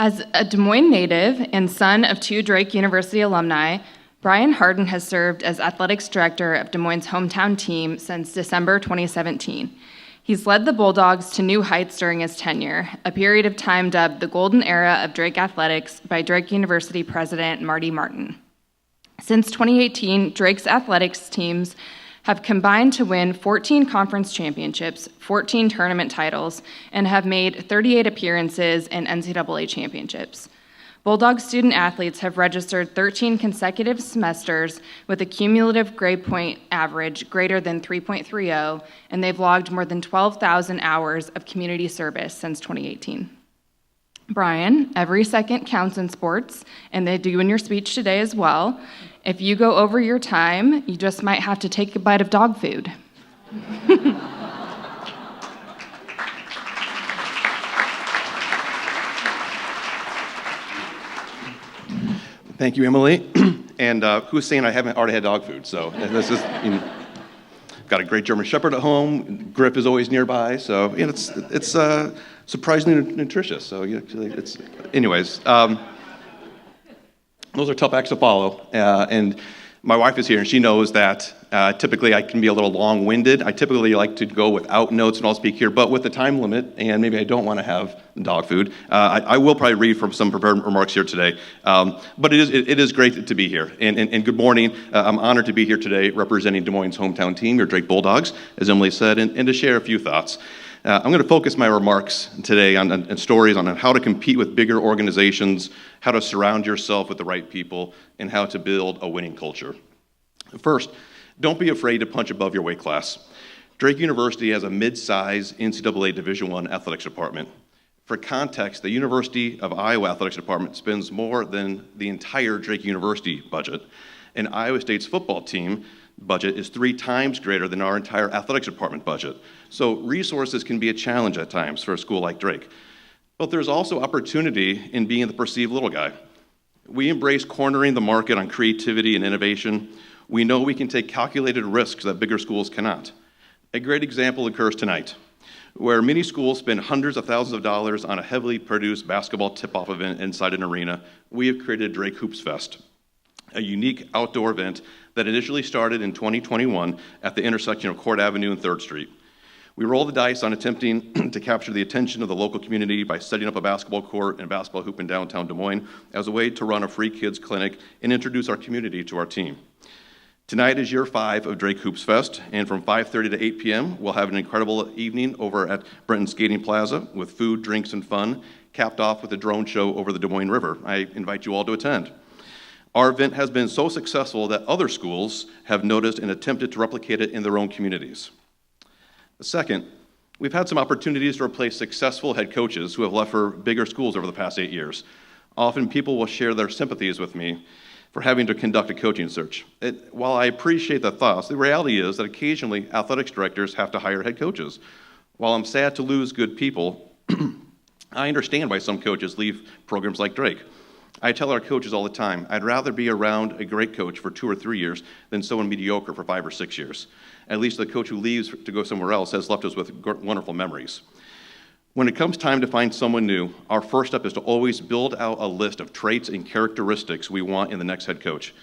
As a Des Moines native and son of two Drake University alumni, Brian Hardin has served as athletics director of Des Moines' hometown team since December 2017. He's led the Bulldogs to new heights during his tenure, a period of time dubbed the golden era of Drake athletics by Drake University president Marty Martin. Since 2018, Drake's athletics teams have combined to win 14 conference championships, 14 tournament titles, and have made 38 appearances in NCAA championships. Bulldog student athletes have registered 13 consecutive semesters with a cumulative grade point average greater than 3.30, and they've logged more than 12,000 hours of community service since 2018. Brian, every second counts in sports, and they do in your speech today as well. If you go over your time, you just might have to take a bite of dog food. Thank you, Emily. And who's saying I haven't already had dog food? So this is, got a great German Shepherd at home. Grip is always nearby, so it's surprisingly nutritious. So it's, anyways. Those are tough acts to follow, and my wife is here, and she knows that typically I can be a little long-winded. I typically like to go without notes, and I'll speak here, but with the time limit, and maybe I don't want to have dog food, I will probably read from some prepared remarks here today. But it is great to be here, and good morning. I'm honored to be here today representing Des Moines' hometown team, your Drake Bulldogs, as Emily said, and to share a few thoughts. I'm going to focus my remarks today on stories on how to compete with bigger organizations, how to surround yourself with the right people, and how to build a winning culture. First, don't be afraid to punch above your weight class. Drake University has a mid-size NCAA Division I athletics department. For context, the University of Iowa Athletics Department spends more than the entire Drake University budget, and Iowa State's football team budget is 3 times greater than our entire athletics department budget. So resources can be a challenge at times for a school like Drake. But there's also opportunity in being the perceived little guy. We embrace cornering the market on creativity and innovation. We know we can take calculated risks that bigger schools cannot. A great example occurs tonight, where many schools spend hundreds of thousands of dollars on a heavily produced basketball tip-off event inside an arena. We have created Drake Hoops Fest, a unique outdoor event that initially started in 2021 at the intersection of Court Avenue and 3rd Street. We rolled the dice on attempting to capture the attention of the local community by setting up a basketball court and basketball hoop in downtown Des Moines as a way to run a free kids clinic and introduce our community to our team. Tonight is year 5 of Drake Hoops Fest, and from 5:30 to 8 p.m., we'll have an incredible evening over at Brenton Skating Plaza with food, drinks, and fun, capped off with a drone show over the Des Moines River. I invite you all to attend. Our event has been so successful that other schools have noticed and attempted to replicate it in their own communities. Second, we've had some opportunities to replace successful head coaches who have left for bigger schools over the past 8 years. Often people will share their sympathies with me for having to conduct a coaching search. While I appreciate the thoughts, the reality is that occasionally athletics directors have to hire head coaches. While I'm sad to lose good people, I understand why some coaches leave programs like Drake. I tell our coaches all the time, I'd rather be around a great coach for 2 or 3 years than someone mediocre for 5 or 6 years. At least the coach who leaves to go somewhere else has left us with wonderful memories. When it comes time to find someone new, our first step is to always build out a list of traits and characteristics we want in the next head coach.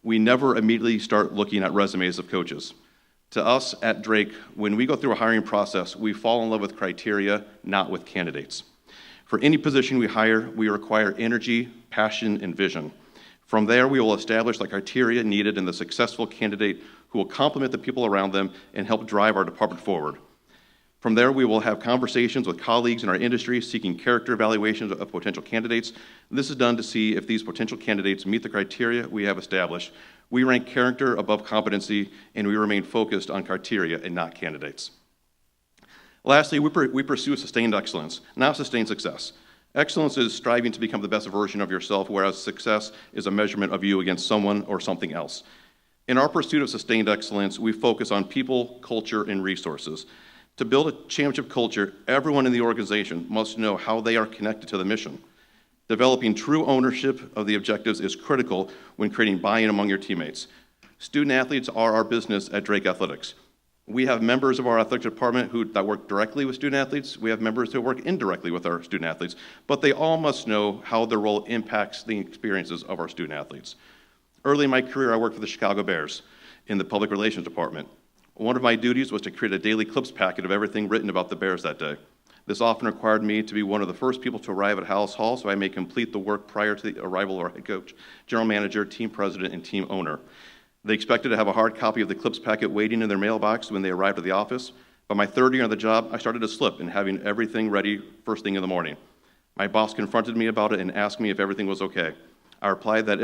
We never immediately start looking at resumes of coaches. To us at Drake, when we go through a hiring process, we fall in love with criteria, not with candidates. For any position we hire, we require energy, passion, and vision. From there, we will establish the criteria needed in the successful candidate who will complement the people around them and help drive our department forward. From there, we will have conversations with colleagues in our industry seeking character evaluations of potential candidates. This is done to see if these potential candidates meet the criteria we have established. We rank character above competency, and we remain focused on criteria and not candidates. Lastly, we pursue sustained excellence, not sustained success. Excellence is striving to become the best version of yourself, whereas success is a measurement of you against someone or something else. In our pursuit of sustained excellence, we focus on people, culture, and resources. To build a championship culture, everyone in the organization must know how they are connected to the mission. Developing true ownership of the objectives is critical when creating buy-in among your teammates. Student athletes are our business at Drake Athletics. We have members of our athletic department that work directly with student athletes. We have members who work indirectly with our student athletes, but they all must know how their role impacts the experiences of our student athletes. Early in my career, I worked for the Chicago Bears in the public relations department. One of my duties was to create a daily clips packet of everything written about the Bears that day. This often required me to be one of the first people to arrive at Hallis Hall so I may complete the work prior to the arrival of our head coach, general manager, team president, and team owner. They expected to have a hard copy of the clips packet waiting in their mailbox when they arrived at the office. By my third year on the job, I started to slip in having everything ready first thing in the morning. My boss confronted me about it and asked me if everything was okay. I replied that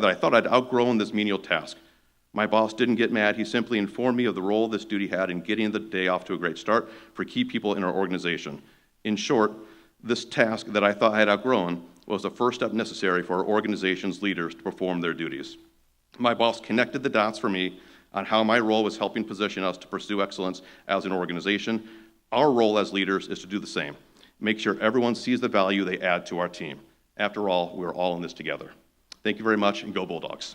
I thought I'd outgrown this menial task. My boss didn't get mad. He simply informed me of the role this duty had in getting the day off to a great start for key people in our organization. In short, this task that I thought I had outgrown was the first step necessary for our organization's leaders to perform their duties. My boss connected the dots for me on how my role was helping position us to pursue excellence as an organization. Our role as leaders is to do the same. Make sure everyone sees the value they add to our team. After all, we're all in this together. Thank you very much, and go Bulldogs.